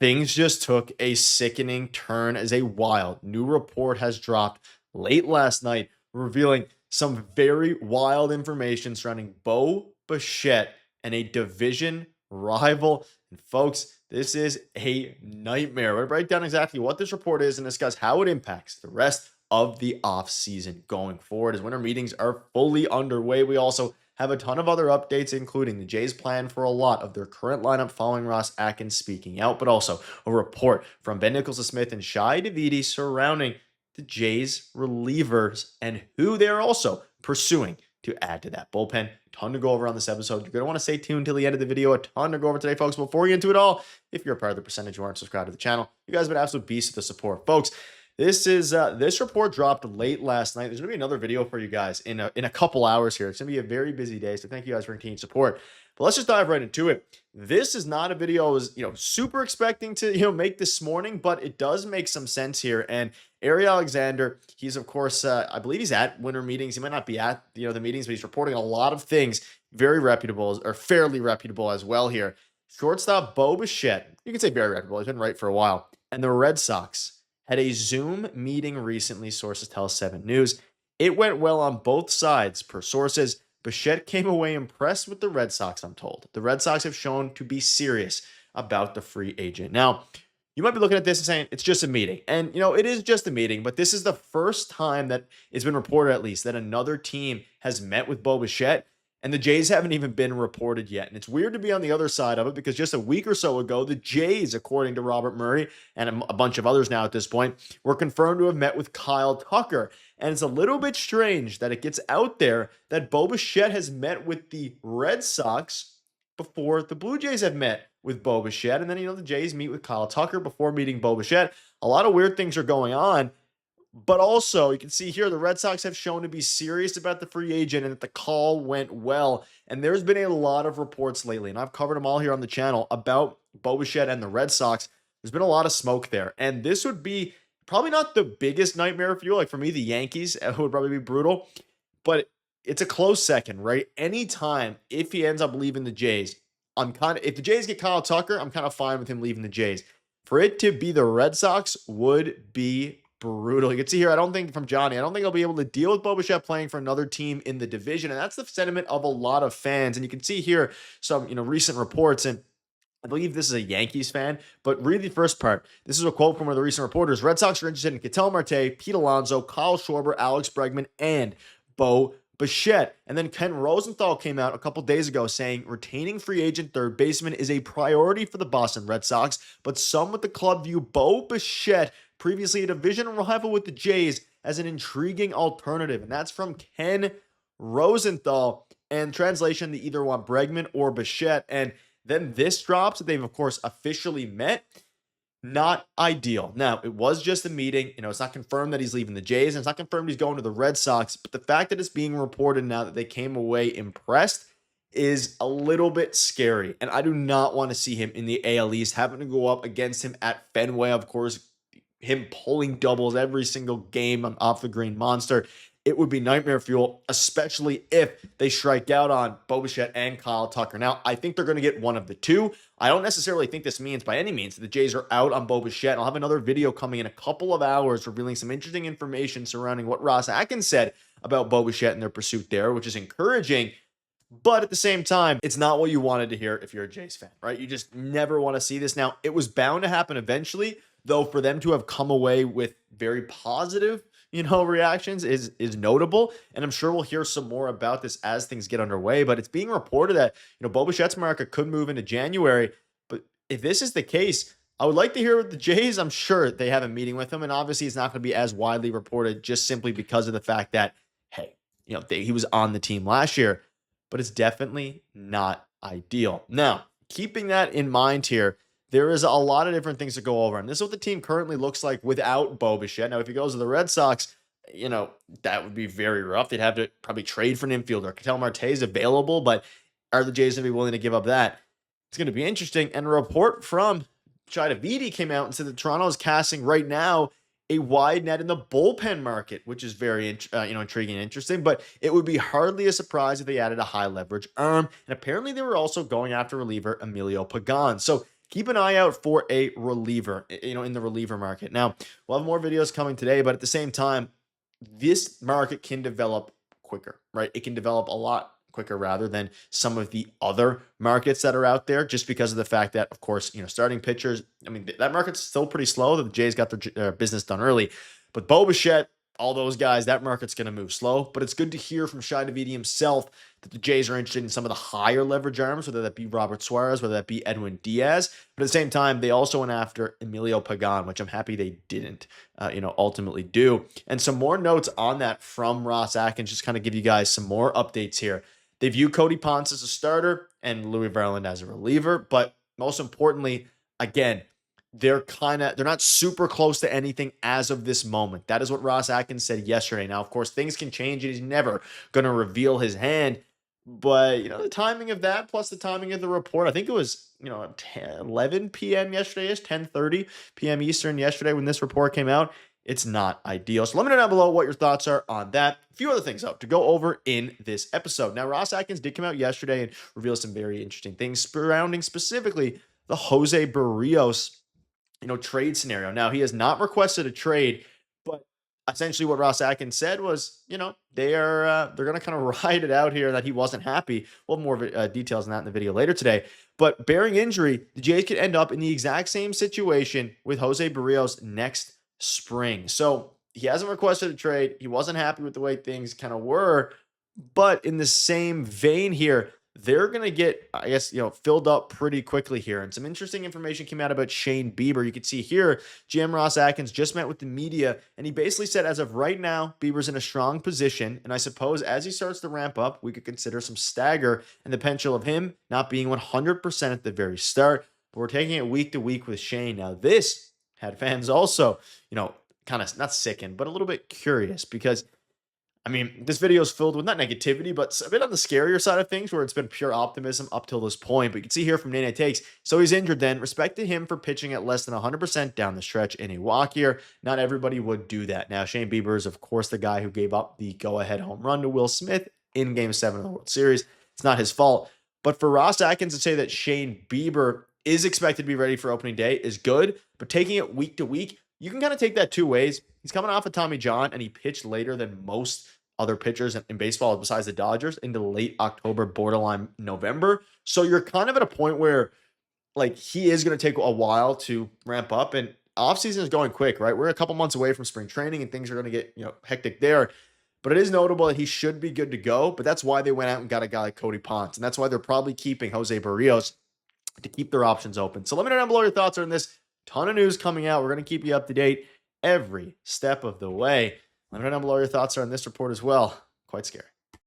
Things just took a sickening turn as a wild new report has dropped late last night, revealing some very wild information surrounding Bo Bichette and a division rival. And folks, this is a nightmare. We're going to break down exactly what this report is and discuss how it impacts the rest of the offseason going forward as winter meetings are fully underway. We also have a ton of other updates, including the Jays' plan for a lot of their current lineup following Ross Atkins speaking out, but also a report from Ben Nicholson-Smith and Shai Davidi surrounding the Jays' relievers and who they're also pursuing to add to that bullpen. Ton to go over on this episode. You're going to want to stay tuned till the end of the video. A ton to go over today, folks. Before we get into it all, if you're a part of the percentage who aren't subscribed to the channel, you guys have been absolute beasts of the support, folks. This report dropped late last night. There's gonna be another video for you guys in a couple hours here. It's gonna be a very busy day, so thank you guys for continued support. But let's just dive right into it. This is not a video I was super expecting to make this morning, but it does make some sense here. And Ari Alexander, he's of course I believe he's at winter meetings. He might not be at the meetings, but he's reporting a lot of things very reputable or fairly reputable as well here. Shortstop Bo Bichette, you can say very reputable. He's been right for a while, and the Red Sox had a Zoom meeting recently, sources tell 7 News. It went well on both sides, per sources. Bichette came away impressed with the Red Sox, I'm told. The Red Sox have shown to be serious about the free agent. Now, you might be looking at this and saying, it's just a meeting. And, it is just a meeting, but this is the first time that it's been reported, at least, that another team has met with Bo Bichette. And the Jays haven't even been reported yet. And it's weird to be on the other side of it because just a week or so ago, the Jays, according to Robert Murray and a bunch of others now at this point, were confirmed to have met with Kyle Tucker. And it's a little bit strange that it gets out there that Bo Bichette has met with the Red Sox before the Blue Jays have met with Bo Bichette. And then, the Jays meet with Kyle Tucker before meeting Bo Bichette. A lot of weird things are going on. But also, you can see here, the Red Sox have shown to be serious about the free agent and that the call went well. And there's been a lot of reports lately, and I've covered them all here on the channel, about Bo Bichette and the Red Sox. There's been a lot of smoke there. And this would be probably not the biggest nightmare for you. Like for me, the Yankees would probably be brutal. But it's a close second, right? Anytime, if he ends up leaving the Jays, if the Jays get Kyle Tucker, I'm kind of fine with him leaving the Jays. For it to be the Red Sox would be brutal. You can see here, I don't think he'll be able to deal with Bo Bichette playing for another team in the division. And that's the sentiment of a lot of fans. And you can see here some, recent reports. And I believe this is a Yankees fan, but read the first part. This is a quote from one of the recent reporters. Red Sox are interested in Ketel Marte, Pete Alonso, Kyle Schwarber, Alex Bregman, and Bo Bichette. And then Ken Rosenthal came out a couple days ago saying retaining free agent third baseman is a priority for the Boston Red Sox, but some with the club view Bo Bichette, previously a division rival with the Jays, as an intriguing alternative. And that's from Ken Rosenthal. And translation, they either want Bregman or Bichette. And then this drops that they've, of course, officially met. Not ideal. Now, it was just a meeting. It's not confirmed that he's leaving the Jays, and it's not confirmed he's going to the Red Sox. But the fact that it's being reported now that they came away impressed is a little bit scary. And I do not want to see him in the AL East, having to go up against him at Fenway. Of course, him pulling doubles every single game off the green monster. It would be nightmare fuel, especially if they strike out on Bo Bichette and Kyle Tucker. Now, I think they're going to get one of the two. I don't necessarily think this means by any means that the Jays are out on Bo Bichette. I'll have another video coming in a couple of hours revealing some interesting information surrounding what Ross Atkins said about Bo Bichette and their pursuit there, which is encouraging. But at the same time, it's not what you wanted to hear if you're a Jays fan, right? You just never want to see this. Now, it was bound to happen eventually, though for them to have come away with very positive reactions is notable. And I'm sure we'll hear some more about this as things get underway. But it's being reported that, Bo Bichette's market could move into January. But if this is the case, I would like to hear the Jays. I'm sure they have a meeting with him. And obviously, it's not going to be as widely reported just simply because of the fact that, hey, he was on the team last year. But it's definitely not ideal. Now, keeping that in mind here, there is a lot of different things to go over. And this is what the team currently looks like without Bo Bichette. Now, if he goes to the Red Sox, that would be very rough. They'd have to probably trade for an infielder. Ketel Marte is available, but are the Jays going to be willing to give up that? It's going to be interesting. And a report from Shai Davidi came out and said that Toronto is casting right now a wide net in the bullpen market, which is very intriguing and interesting, but it would be hardly a surprise if they added a high leverage arm. And apparently they were also going after reliever Emilio Pagan. So keep an eye out for a reliever, in the reliever market. Now, we'll have more videos coming today, but at the same time, this market can develop quicker, right? It can develop a lot quicker rather than some of the other markets that are out there, just because of the fact that, of course, starting pitchers, I mean, that market's still pretty slow. The Jays got their business done early, but Bo Bichette, all those guys, that market's going to move slow. But it's good to hear from Schneider himself that the Jays are interested in some of the higher leverage arms, whether that be Robert Suarez, whether that be Edwin Diaz. But at the same time, they also went after Emilio Pagan, which I'm happy they didn't, ultimately do. And some more notes on that from Ross Atkins, just kind of give you guys some more updates here. They view Cody Ponce as a starter and Louis Verland as a reliever. But most importantly, again, they're not super close to anything as of this moment. That is what Ross Atkins said yesterday. Now, of course, things can change and he's never going to reveal his hand. But, the timing of that plus the timing of the report, I think it was, 11 p.m. yesterday, 10:30 p.m. Eastern yesterday when this report came out. It's not ideal. So let me know down below what your thoughts are on that. A few other things to go over in this episode. Now, Ross Atkins did come out yesterday and reveal some very interesting things surrounding specifically the José Berríos trade scenario. Now, he has not requested a trade, but essentially what Ross Atkins said was, they're going to kind of ride it out here that he wasn't happy. We'll have more details on that in the video later today. But bearing injury, the Jays could end up in the exact same situation with José Berríos next spring. So he hasn't requested a trade. He wasn't happy with the way things kind of were. But in the same vein here, they're going to get, I guess, filled up pretty quickly here. And some interesting information came out about Shane Bieber. You can see here, GM Ross Atkins just met with the media, and he basically said, as of right now, Bieber's in a strong position. And I suppose as he starts to ramp up, we could consider some stagger and the potential of him not being 100% at the very start. But we're taking it week to week with Shane. Now, this had fans also, kind of not sickened, but a little bit curious because this video is filled with not negativity, but a bit on the scarier side of things where it's been pure optimism up till this point. But you can see here from Nene Takes, so he's injured then. Respect to him for pitching at less than 100% down the stretch in a walk here. Not everybody would do that. Now, Shane Bieber is, of course, the guy who gave up the go-ahead home run to Will Smith in Game 7 of the World Series. It's not his fault. But for Ross Atkins to say that Shane Bieber is expected to be ready for opening day is good, but taking it week to week, you can kind of take that two ways. He's coming off of Tommy John, and he pitched later than most other pitchers in baseball besides the Dodgers into late October, borderline November. So you're kind of at a point where, he is going to take a while to ramp up, and offseason is going quick, right? We're a couple months away from spring training, and things are going to get, hectic there. But it is notable that he should be good to go, but that's why they went out and got a guy like Cody Ponce, and that's why they're probably keeping José Berríos to keep their options open. So let me know down below your thoughts on this. Ton of news coming out. We're going to keep you up to date every step of the way. Let me know down below your thoughts are on this report as well. Quite scary.